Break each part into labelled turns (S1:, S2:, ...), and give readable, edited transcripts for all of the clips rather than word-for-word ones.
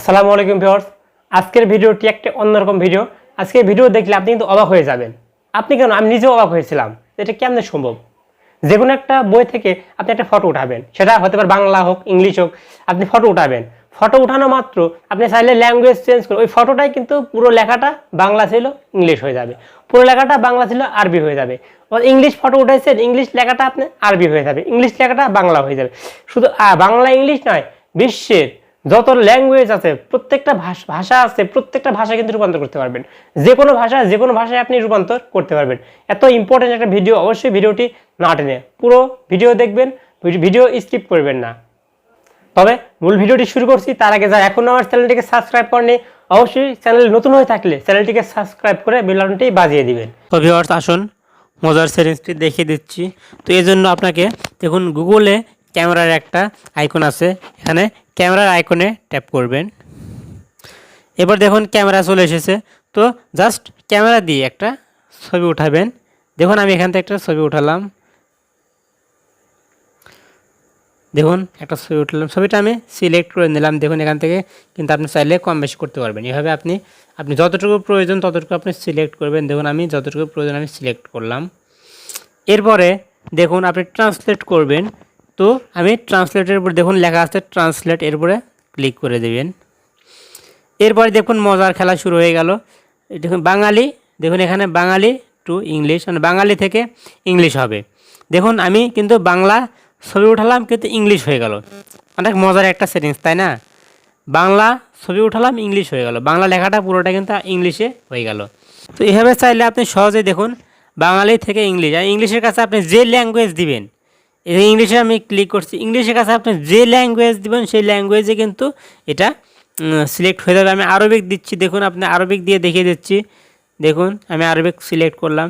S1: আসসালামু আলাইকুম ভিউয়ার্স। আজকের ভিডিওটি একটা অন্যরকম ভিডিও। আজকের ভিডিও দেখলে আপনি কিন্তু অবাক হয়ে যাবেন। আপনি কেন, আমি নিজেও অবাক হয়েছিলাম এটা কেমনে সম্ভব। যে কোনো একটা বই থেকে আপনি একটা ফটো উঠাবেন, সেটা হতে পারে বাংলা হোক ইংলিশ হোক, আপনি ফটো উঠাবেন। ফটো উঠানো মাত্র আপনি চাইলে ল্যাঙ্গুয়েজ চেঞ্জ করে ওই ফটোটাই কিন্তু পুরো লেখাটা বাংলা ছিল ইংলিশ হয়ে যাবে, পুরো লেখাটা বাংলা ছিল আরবি হয়ে যাবে। ইংলিশ ফটো উঠাইছেন, ইংলিশ লেখাটা আপনি আরবি হয়ে যাবে, ইংলিশ লেখাটা বাংলা হয়ে যাবে। শুধু বাংলা ইংলিশ নয়, বিশ্বের যত ল্যাঙ্গুয়েজ আছে, প্রত্যেকটা ভাষা আছে, প্রত্যেকটা ভাষা কিন্তু রূপান্তর করতে পারবেন। যে কোনো ভাষায় আপনি রূপান্তর করতে পারবেন। এত ইম্পর্টেন্ট একটা ভিডিও, অবশ্যই ভিডিওটি না টেনে পুরো ভিডিও দেখবেন, ভিডিও স্কিপ করবেন না। তবে মূল ভিডিওটি শুরু করছি তার আগে যারা এখনো আমার চ্যানেলটিকে সাবস্ক্রাইব করেনি, অবশ্যই চ্যানেল নতুন হয়ে থাকলে চ্যানেলটিকে সাবস্ক্রাইব করে বেল বাটনটি বাজিয়ে দিবেন।
S2: তো ভিউয়ার্স, আসুন মজার সেটিংসটি দেখিয়ে দিচ্ছি। তো এই জন্য আপনাকে দেখুন, গুগলে ক্যামেরার একটা আইকন আছে, এখানে ক্যামেরার আইকনে ট্যাপ করবেন। এবার দেখুন ক্যামেরা চলে এসেছে। তো জাস্ট ক্যামেরা দিয়ে একটা ছবি উঠাবেন। দেখুন আমি এখান থেকে একটা ছবি উঠালাম। দেখুন একটা ছবি উঠলাম, ছবিটা আমি সিলেক্ট করে নিলাম। দেখুন এখান থেকে কিন্তু আপনি চাইলে কম বেশি করতে পারবেন। এভাবে আপনি যতটুকু প্রয়োজন ততটুকু আপনি সিলেক্ট করবেন। দেখুন আমি যতটুকু প্রয়োজন আমি সিলেক্ট করলাম। এরপরে দেখুন আপনি ট্রান্সলেট করবেন। তো আমি ট্রান্সলেটের উপর দেখুন লেখা আছে ট্রান্সলেট, এরপরে ক্লিক করে দেবেন। এরপরে দেখুন মজার খেলা শুরু হয়ে গেল। দেখুন বাঙালি, দেখুন এখানে বাঙালি টু ইংলিশ, মানে বাঙালি থেকে ইংলিশ হবে। দেখুন আমি কিন্তু বাংলা ছবি উঠালাম কিন্তু ইংলিশ হয়ে গেল। অনেক মজার একটা সেটিংস, তাই না? বাংলা ছবি উঠালাম ইংলিশ হয়ে গেল, বাংলা লেখাটা পুরোটা কিন্তু ইংলিশে হয়ে গেল। তো এভাবে চাইলে আপনি সহজেই দেখুন বাঙালি থেকে ইংলিশ, আর ইংলিশের কাছে আপনি যে ল্যাঙ্গুয়েজ দিবেন, এই ইংলিশে আমি ক্লিক করছি, ইংলিশের কাছে আপনি যে ল্যাঙ্গুয়েজ দিবেন সেই ল্যাঙ্গুয়েজে কিন্তু এটা সিলেক্ট হয়ে যাবে। আমি আরবিক দিচ্ছি, দেখুন আপনি আরবিক দিয়ে দেখিয়ে দিচ্ছি। দেখুন আমি আরবিক সিলেক্ট করলাম,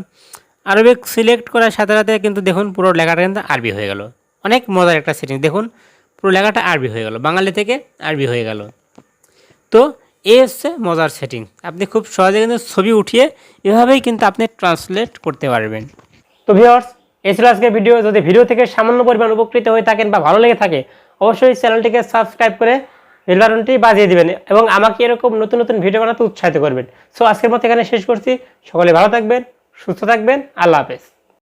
S2: আরবিক সিলেক্ট করার সাথে সাথে কিন্তু দেখুন পুরো লেখাটা কিন্তু আরবি হয়ে গেল। অনেক মজার একটা সেটিং, দেখুন পুরো লেখাটা আরবি হয়ে গেল, বাঙালি থেকে আরবি হয়ে গেল। তো এই হচ্ছে মজার সেটিং। আপনি খুব সহজে কিন্তু ছবি উঠিয়ে এভাবেই কিন্তু আপনি ট্রান্সলেট করতে পারবেন।
S1: তো ভিউয়ার্স, এই ছিল আজকের ভিডিও। যদি ভিডিও থেকে সামান্য পরিমাণ উপকৃত হয়ে থাকেন বা ভালো লেগে থাকে, অবশ্যই চ্যানেলটিকে সাবস্ক্রাইব করে বেল বাটনটি বাজিয়ে দিবেন এবং আমাকে এরকম নতুন নতুন ভিডিও বানাতে উৎসাহিত করবেন। সো আজকের মতো এখানে শেষ করছি। সকলে ভালো থাকবেন, সুস্থ থাকবেন। আল্লাহ হাফেজ।